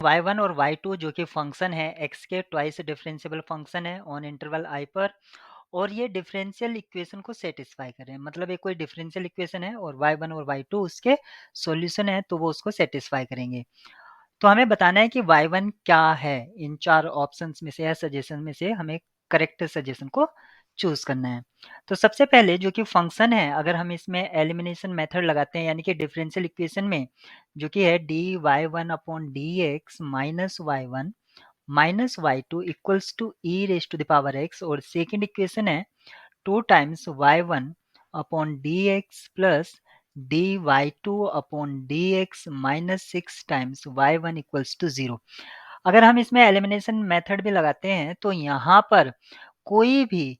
y1 और y2 जो कि फंक्शन है x के ट्वाइस डिफरेंशिएबल फंक्शन है ऑन इंटरवल I पर, और ये डिफरेंशियल इक्वेशन को सेटिस्फाई कर रहे हैं। मतलब ये कोई डिफरेंशियल इक्वेशन है और y1 और y2 उसके सॉल्यूशन है, तो वो उसको सेटिस्फाई करेंगे। तो हमें बताना है कि y1 क्या है, इन 4 ऑप्शंस में से या सजेशन में से हमें करेक्ट सजेशन को चूज करना है। तो सबसे पहले जो कि फंक्शन है, अगर हम इसमें एलिमिनेशन मेथड लगाते हैं, यानी कि डिफरेंशियल इक्वेशन में जो कि है dy1 upon dx minus y1 minus y2 equals to e raise to the power x, और सेकेंड इक्वेशन है 2 times y1 upon dx plus dy2 upon dx minus 6 times y1 equals to 0। अगर हम इसमें elimination method भी लगाते हैं तो यहाँ पर कोई भी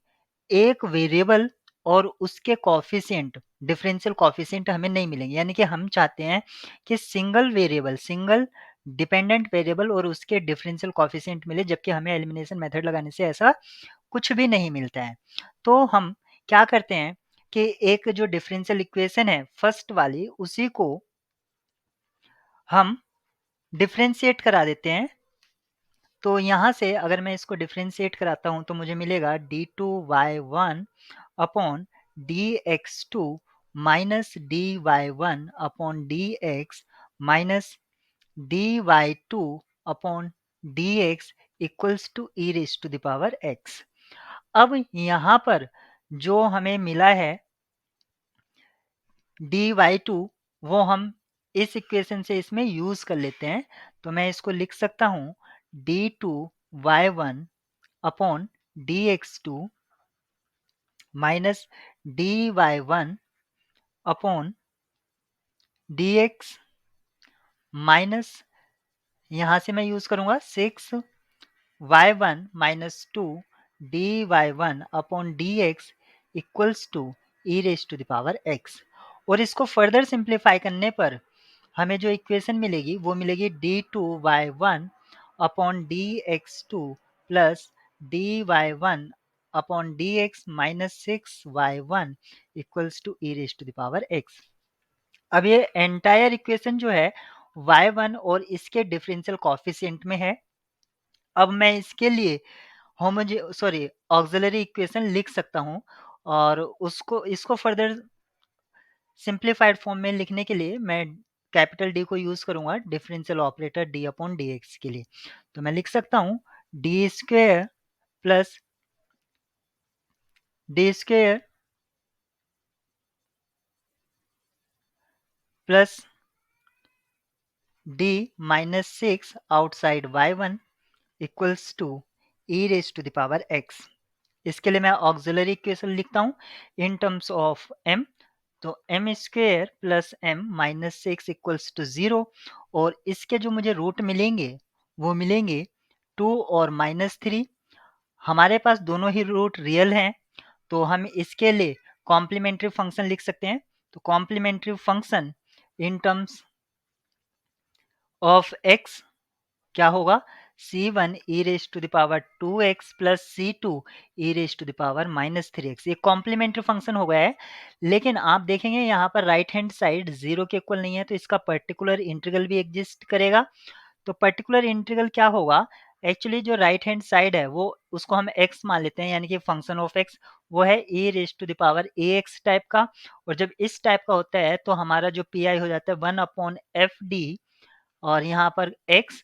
एक वेरिएबल और उसके कॉफिशिएंट, डिफरेंशियल कॉफिशिएंट हमें नहीं मिलेंगे। यानी कि हम चाहते हैं कि single variable, single dependent variable और उसके डिफरेंशियल कॉफिशिएंट मिले, जबकि हमें एलिमिनेशन मेथड लगाने से ऐसा कुछ भी नहीं मिलता है। तो हम क्या करते हैं कि एक जो डिफरेंशियल इक्वेशन है फर्स्ट वाली, उसी को हम डिफरेंशिएट करा देते हैं। तो यहाँ से अगर मैं इसको डिफरेंशिएट कराता हूँ तो मुझे मिलेगा d2y1 upon dx2 minus dy1 upon dx minus dy2 upon dx equals to e raise to the power x। अब यहाँ पर जो हमें मिला है dy2, वो हम इस इक्वेशन से इसमें यूज कर लेते हैं। तो मैं इसको लिख सकता हूँ d2y1 upon dx2 minus dy1 upon dx minus, यहाँ से मैं यूज करूंगा 6y1 minus 2 dy1 upon dx equals to e raise to the power x। और इसको फर्दर सिंप्लीफाई करने पर हमें जो इक्वेशन मिलेगी वो मिलेगी d2y1 upon dx2 plus dy1 upon dx minus 6y1 equals to e raise to the power x। अब ये एंटायर इक्वेशन जो है y1 और इसके डिफरेंशियल कॉफिशिएंट में है। अब मैं इसके लिए ऑक्सिलरी इक्वेशन लिख सकता हूँ, और उसको इसको फर्दर सिंप्लीफाइड फॉर्म में लिखने के लिए मैं कैपिटल डी को यूज करूंगा differential operator D upon D x के लिए। तो मैं लिख सकता हूँ D square plus D square plus D minus 6 outside y1 equals to e raise to the power x। इसके लिए मैं ऑक्सिलरी इक्वेशन लिखता हूँ इन टर्म्स ऑफ m। तो m square plus m minus 6 equals to 0, और इसके जो मुझे रूट मिलेंगे वो मिलेंगे 2 और माइनस 3। हमारे पास दोनों ही रूट रियल हैं, तो हम इसके लिए कॉम्प्लीमेंट्री फंक्शन लिख सकते हैं। तो complementary function in terms of x क्या होगा, c1 e raise to the power 2x plus c2 e raise to the power minus 3x। ये कॉम्प्लीमेंट्री फंक्शन हो गया है। लेकिन आप देखेंगे यहाँ पर राइट हैंड साइड 0 के इक्वल नहीं है, तो इसका पर्टिकुलर इंटीग्रल भी एग्जिस्ट करेगा। तो पर्टिकुलर इंटीग्रल क्या होगा, एक्चुअली जो राइट हैंड साइड है वो उसको हम x मान लेते हैं, यानी कि फंक्शन ऑफ x वो है e raise to the power ax type का। और जब इस टाइप का होता है तो हमारा जो pi हो जाता है 1 अपॉन एफ डी, और यहाँ पर x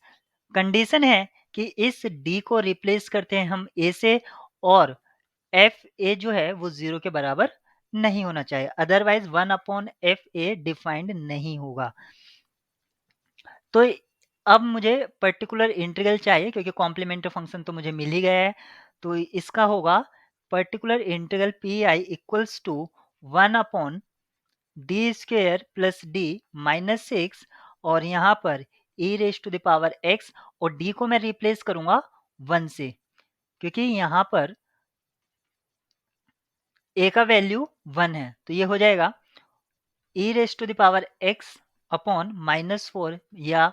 कंडीशन है कि इस d को रिप्लेस करते हैं हम a से, और एफ ए जो है वो 0 के बराबर नहीं होना चाहिए, otherwise 1 upon F A defined नहीं होगा। तो अब मुझे पर्टिकुलर इंटीग्रल चाहिए, क्योंकि कॉम्प्लीमेंट्री फंक्शन तो मुझे मिल ही गया है। तो इसका होगा particular integral P I equals to 1 upon D square plus D minus 6, और यहाँ पर e raise to the power x, और d को मैं रिप्लेस करूंगा 1 से, क्योंकि यहाँ पर a का वैल्यू 1 है। तो ये हो जाएगा e raise to the power x upon minus 4 या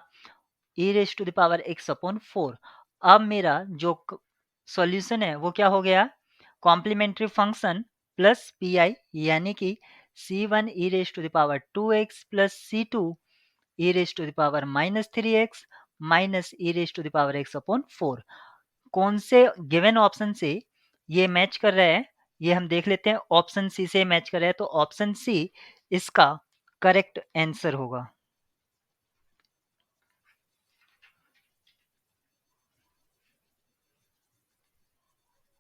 e raise to the power x upon 4। अब मेरा जो सॉल्यूशन है वो क्या हो गया, complementary function plus P I, यानी कि c1 e raise to the power 2x plus c2 e raise to the power minus 3x minus e raise to the power x upon 4। कौन से गिवन ऑप्शन से ये match कर रहा है, ये हम देख लेते हैं। ऑप्शन सी से मैच कर रहा है, तो ऑप्शन सी इसका करेक्ट आंसर होगा।